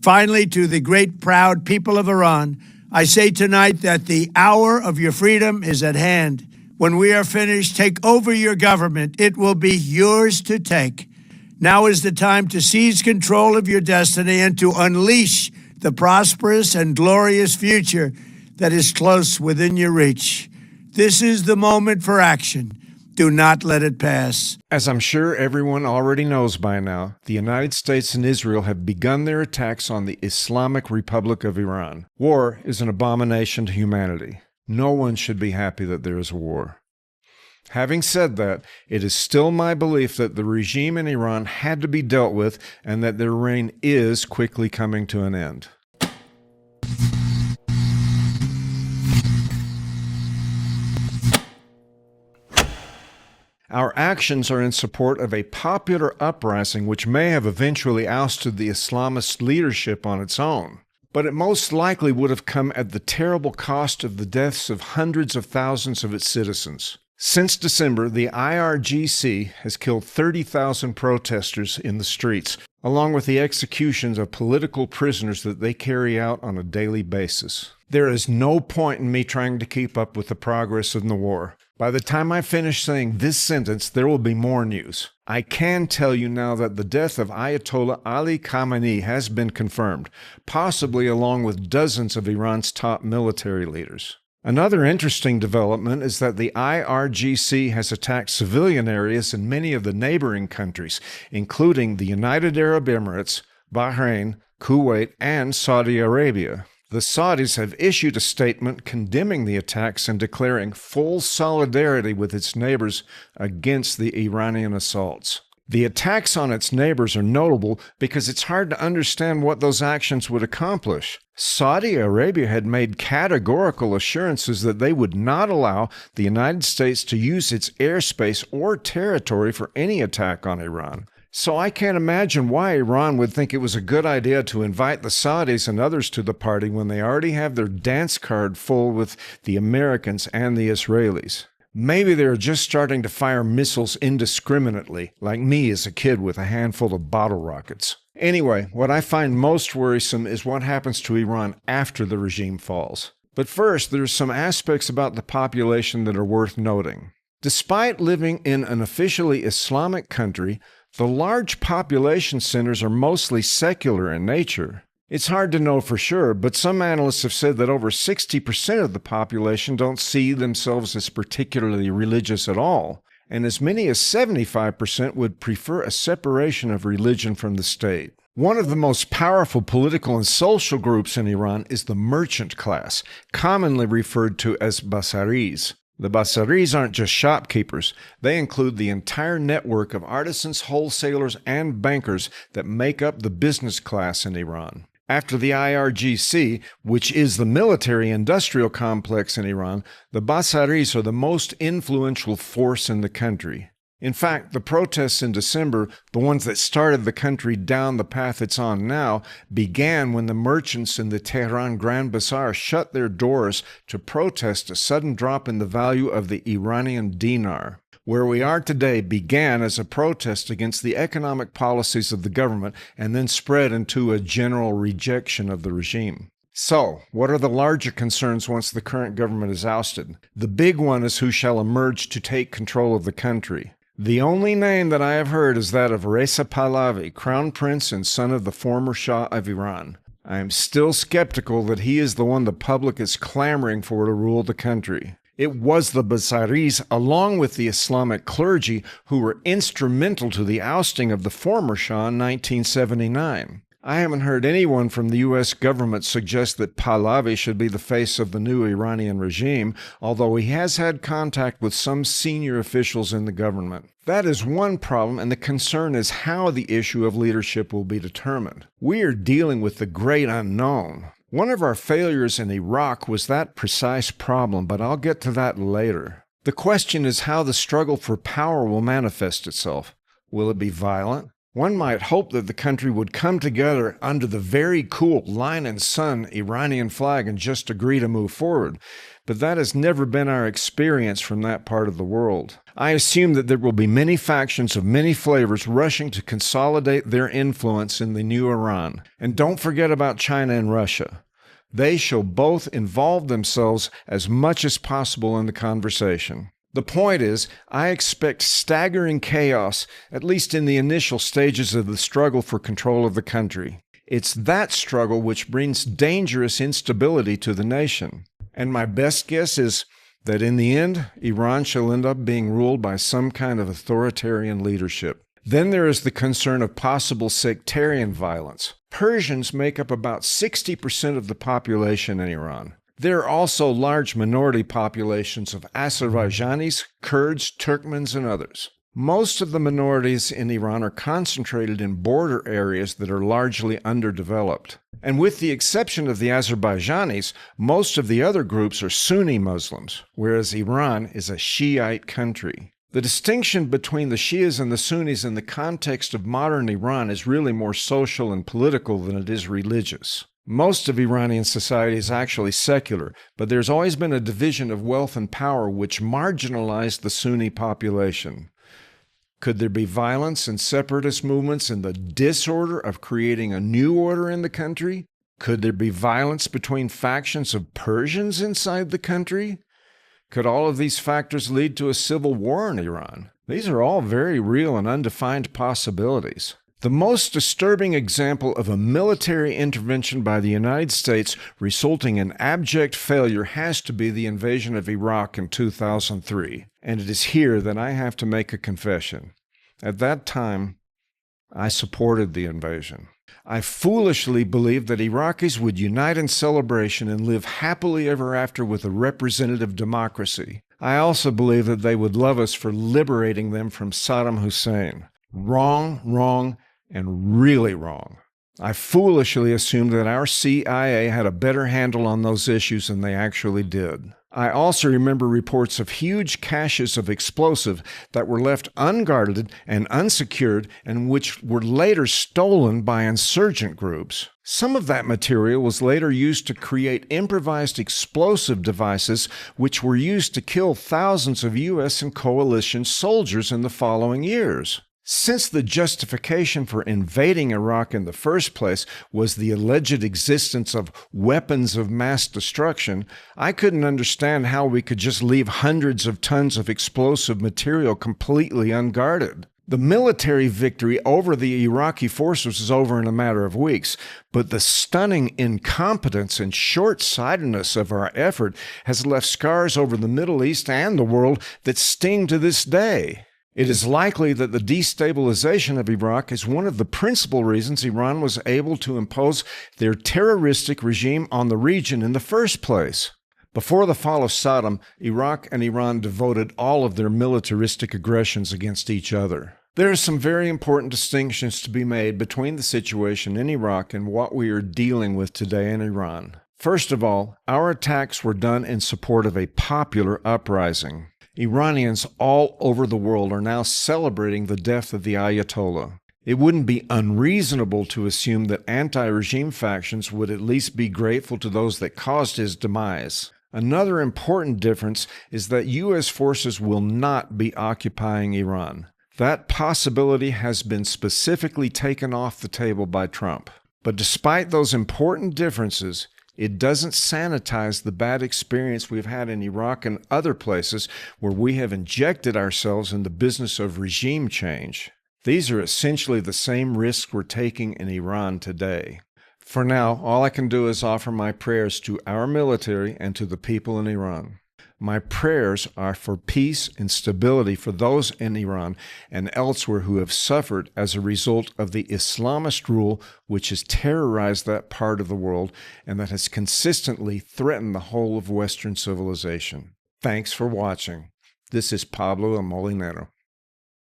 Finally, to the great, proud people of Iran, I say tonight that the hour of your freedom is at hand. When we are finished, take over your government. It will be yours to take. Now is the time to seize control of your destiny and to unleash the prosperous and glorious future that is close within your reach. This is the moment for action. Do not let it pass. As I'm sure everyone already knows by now, the United States and Israel have begun their attacks on the Islamic Republic of Iran. War is an abomination to humanity. No one should be happy that there is a war. Having said that, it is still my belief that the regime in Iran had to be dealt with and that their reign is quickly coming to an end. Our actions are in support of a popular uprising which may have eventually ousted the Islamist leadership on its own. But it most likely would have come at the terrible cost of the deaths of hundreds of thousands of its citizens. Since December, the IRGC has killed 30,000 protesters in the streets, along with the executions of political prisoners that they carry out on a daily basis. There is no point in me trying to keep up with the progress in the war. By the time I finish saying this sentence, there will be more news. I can tell you now that the death of Ayatollah Ali Khamenei has been confirmed, possibly along with dozens of Iran's top military leaders. Another interesting development is that the IRGC has attacked civilian areas in many of the neighboring countries, including the United Arab Emirates, Bahrain, Kuwait, and Saudi Arabia. The Saudis have issued a statement condemning the attacks and declaring full solidarity with its neighbors against the Iranian assaults. The attacks on its neighbors are notable because it's hard to understand what those actions would accomplish. Saudi Arabia had made categorical assurances that they would not allow the United States to use its airspace or territory for any attack on Iran. So I can't imagine why Iran would think it was a good idea to invite the Saudis and others to the party when they already have their dance card full with the Americans and the Israelis. Maybe they're just starting to fire missiles indiscriminately, like me as a kid with a handful of bottle rockets. Anyway, what I find most worrisome is what happens to Iran after the regime falls. But first, there's some aspects about the population that are worth noting. Despite living in an officially Islamic country, the large population centers are mostly secular in nature. It's hard to know for sure, but some analysts have said that over 60% of the population don't see themselves as particularly religious at all, and as many as 75% would prefer a separation of religion from the state. One of the most powerful political and social groups in Iran is the merchant class, commonly referred to as Basaris. The Basaris aren't just shopkeepers. They include the entire network of artisans, wholesalers, and bankers that make up the business class in Iran. After the IRGC, which is the military-industrial complex in Iran, the Basaris are the most influential force in the country. In fact, the protests in December, the ones that started the country down the path it's on now, began when the merchants in the Tehran Grand Bazaar shut their doors to protest a sudden drop in the value of the Iranian dinar. Where we are today began as a protest against the economic policies of the government and then spread into a general rejection of the regime. So, what are the larger concerns once the current government is ousted? The big one is who shall emerge to take control of the country. The only name that I have heard is that of Reza Pahlavi, crown prince and son of the former Shah of Iran. I am still skeptical that he is the one the public is clamoring for to rule the country. It was the Basaris, along with the Islamic clergy, who were instrumental to the ousting of the former Shah in 1979. I haven't heard anyone from the U.S. government suggest that Pahlavi should be the face of the new Iranian regime, although he has had contact with some senior officials in the government. That is one problem, and the concern is how the issue of leadership will be determined. We are dealing with the great unknown. One of our failures in Iraq was that precise problem, but I'll get to that later. The question is how the struggle for power will manifest itself. Will it be violent? One might hope that the country would come together under the very cool line and sun Iranian flag and just agree to move forward, but that has never been our experience from that part of the world. I assume that there will be many factions of many flavors rushing to consolidate their influence in the new Iran. And don't forget about China and Russia. They shall both involve themselves as much as possible in the conversation. The point is, I expect staggering chaos, at least in the initial stages of the struggle for control of the country. It's that struggle which brings dangerous instability to the nation. And my best guess is that in the end, Iran shall end up being ruled by some kind of authoritarian leadership. Then there is the concern of possible sectarian violence. Persians make up about 60% of the population in Iran. There are also large minority populations of Azerbaijanis, Kurds, Turkmens, and others. Most of the minorities in Iran are concentrated in border areas that are largely underdeveloped. And with the exception of the Azerbaijanis, most of the other groups are Sunni Muslims, whereas Iran is a Shiite country. The distinction between the Shias and the Sunnis in the context of modern Iran is really more social and political than it is religious. Most of Iranian society is actually secular, but there's always been a division of wealth and power which marginalized the Sunni population. Could there be violence and separatist movements in the disorder of creating a new order in the country? Could there be violence between factions of Persians inside the country? Could all of these factors lead to a civil war in Iran? These are all very real and undefined possibilities. The most disturbing example of a military intervention by the United States resulting in abject failure has to be the invasion of Iraq in 2003. And it is here that I have to make a confession. At that time, I supported the invasion. I foolishly believed that Iraqis would unite in celebration and live happily ever after with a representative democracy. I also believed that they would love us for liberating them from Saddam Hussein. Wrong, and really wrong. I foolishly assumed that our CIA had a better handle on those issues than they actually did. I also remember reports of huge caches of explosive that were left unguarded and unsecured and which were later stolen by insurgent groups. Some of that material was later used to create improvised explosive devices which were used to kill thousands of U.S. and coalition soldiers in the following years. Since the justification for invading Iraq in the first place was the alleged existence of weapons of mass destruction, I couldn't understand how we could just leave hundreds of tons of explosive material completely unguarded. The military victory over the Iraqi forces was over in a matter of weeks, but the stunning incompetence and short-sightedness of our effort has left scars over the Middle East and the world that sting to this day. It is likely that the destabilization of Iraq is one of the principal reasons Iran was able to impose their terroristic regime on the region in the first place. Before the fall of Saddam, Iraq and Iran devoted all of their militaristic aggressions against each other. There are some very important distinctions to be made between the situation in Iraq and what we are dealing with today in Iran. First of all, our attacks were done in support of a popular uprising. Iranians all over the world are now celebrating the death of the Ayatollah. It wouldn't be unreasonable to assume that anti-regime factions would at least be grateful to those that caused his demise. Another important difference is that U.S. forces will not be occupying Iran. That possibility has been specifically taken off the table by Trump. But despite those important differences, it doesn't sanitize the bad experience we've had in Iraq and other places where we have injected ourselves in the business of regime change. These are essentially the same risks we're taking in Iran today. For now, all I can do is offer my prayers to our military and to the people in Iran. My prayers are for peace and stability for those in Iran and elsewhere who have suffered as a result of the Islamist rule which has terrorized that part of the world and that has consistently threatened the whole of Western civilization. Thanks for watching. This is Pablo El Molinero.